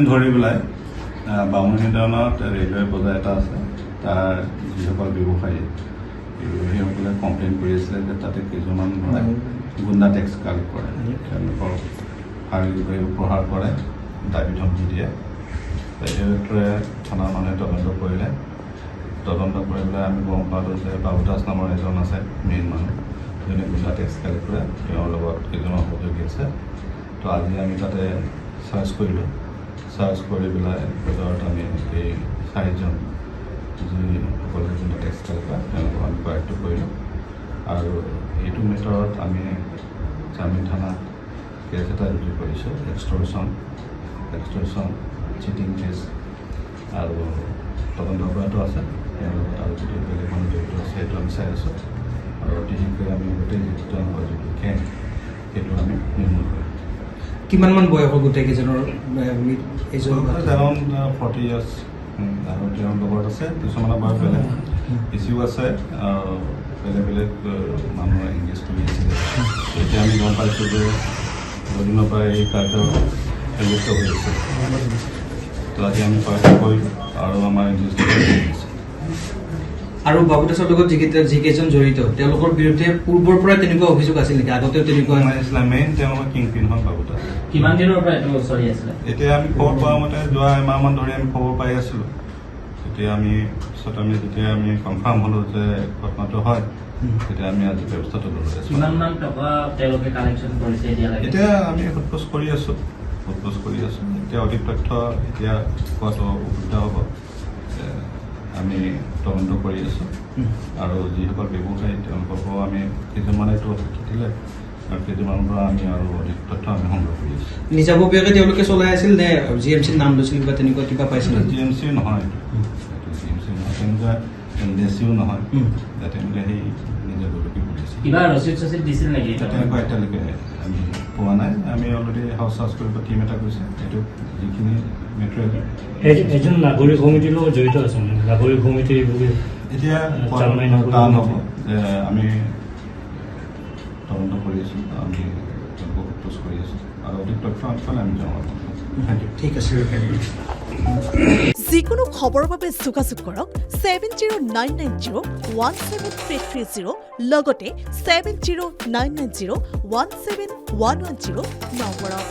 দিন ধৰি পেলাই বামুণীদনত ৰেলৱে বজাৰ এটা আছে তাৰ যিসকল ব্যৱসায়ী সেইসকলে কমপ্লেইন কৰি আছিলে যে তাতে কেইজনমান ল'ৰাই গুণ্ডা টেক্স কালেক্ট কৰে, তেওঁলোকৰ শাৰীৰিকভাৱে প্ৰহাৰ কৰে, দাবী ধমকি দিয়ে। সেইটোৱে থানাৰ মানুহে তদন্ত কৰিলে। তদন্ত কৰি পেলাই আমি গম পালোঁ যে বাবু দাস নামৰ এজন আছে মেইন মানুহ, যোনে গুণ্ডা টেক্স কালেক্ট কৰে, তেওঁৰ লগত কেইজনৰ সহযোগী আছে। তো আজি আমি তাতে চাৰ্চ কৰিলোঁ। চাৰ্চ কৰি পেলাই বজাৰত আমি এই 4জন যিসকলে যোনে টেক্স কালেক্ট কৰে তেওঁলোকক আমি কাৰেক্ট কৰিলোঁ। আৰু এইটো মেটাৰত আমি চামিল থানাত কেছ এটা ৰুজু কৰিছোঁ, এক্সটৰ্চন চিটিং কেছ, আৰু তদন্ত কৰাটো আছে। তেওঁৰ লগত আৰু যিটো বেলেগ মানুহ জড়িত আছে সেইটো আমি চাই আছোঁ, আৰু অতি শীঘ্ৰে আমি গোটেই যিটো আমাৰ যিটো গেং সেইটো আমি নিৰ্মূল কৰিম। কিমানমান বয়সৰ গোটেইকেইজনৰ এজন এৰাউণ্ড 40 ইয়াৰ্ছ, আৰু তেওঁৰ লগত আছে কিছুমানৰ বয়স বেলেগ বেছিও আছে, বেলেগ বেলেগ মানুহ এংগেজ কৰি আছিলে। এতিয়া আমি গম পাইছোঁ যে দুদিনৰ পৰা এই কাৰ্য সংযুক্ত হৈ আছে। তো আজি আমি কাৰ্য কৰিলোঁ আৰু আমাৰ আৰু বাবু দাসৰ লগত যিকেইজন জড়িত তেওঁলোকৰ বিৰুদ্ধে পূৰ্বৰ পৰা তেনেকুৱা অভিযোগ আছিল নেকি? আগতেও তেনেকুৱা মেইন তেওঁলোকৰ কিংপিন হ'ল বাবু দাস। কিমান দিনৰ পৰা এইটো চলি আছিলে? এতিয়া আমি খবৰ পোৱা মতে যোৱা এমাহমান ধৰি আমি খবৰ পাই আছিলোঁ। তেতিয়া আমি যেতিয়া আমি কনফাৰ্ম হ'লোঁ যে ঘটনাটো হয়, তেতিয়া আমি আজি ব্যৱস্থাটো ল'লোঁ। কিমানমান টকা তেওঁলোকে কালেকশ্যন কৰিছে এতিয়ালৈকে? এতিয়া আমি সোধপোছ কৰি আছোঁ। এতিয়া অধিক তথ্য এতিয়া পোৱাটো অসুবিধা হ'ব। আমি তদন্ত কৰি আছোঁ, আৰু যিসকল ব্যৱসায়ী তেওঁলোককো আমি কেইজনমানেতো দিলে, আৰু কেইজনমানৰ পৰা আমি আৰু অধিক তথ্য আমি সংগ্ৰহ কৰি আছোঁ। নিজাববীয়াকৈ তেওঁলোকে চলাই আছিল নে GMCৰ নাম লৈছিল বা তেনেকুৱা কিবা পাইছিল? GMC নহয়, তেনেকুৱা NDCও নহয়, তেওঁলোকে সেই নিজাববীয়াকৈ কৰিছে। কিবা ৰচিদ দিছিল নেকি? তেনেকুৱা এতিয়ালৈকে আমি পোৱা নাই। আমি অলৰেডি হাউচ চাৰ্চ কৰিব টীম এটা কৰিছে, এইটো যিখিনি মেটেৰিয়েল এজন নাগৰিক সমিতিৰ লগত জড়িত আছে, নাগৰিক সমিতি এতিয়া টান হ'ব যে আমি তদন্ত কৰি আছোঁ, আমি তেওঁলোকক সোধপোছ কৰি আছোঁ, আৰু অধিক তথ্য পালে আমি জনাব। ঠিক আছে। যিকোনো খবৰৰ বাবে যোগাযোগ কৰক 7099017330 লগতে 7099017110 নম্বৰত।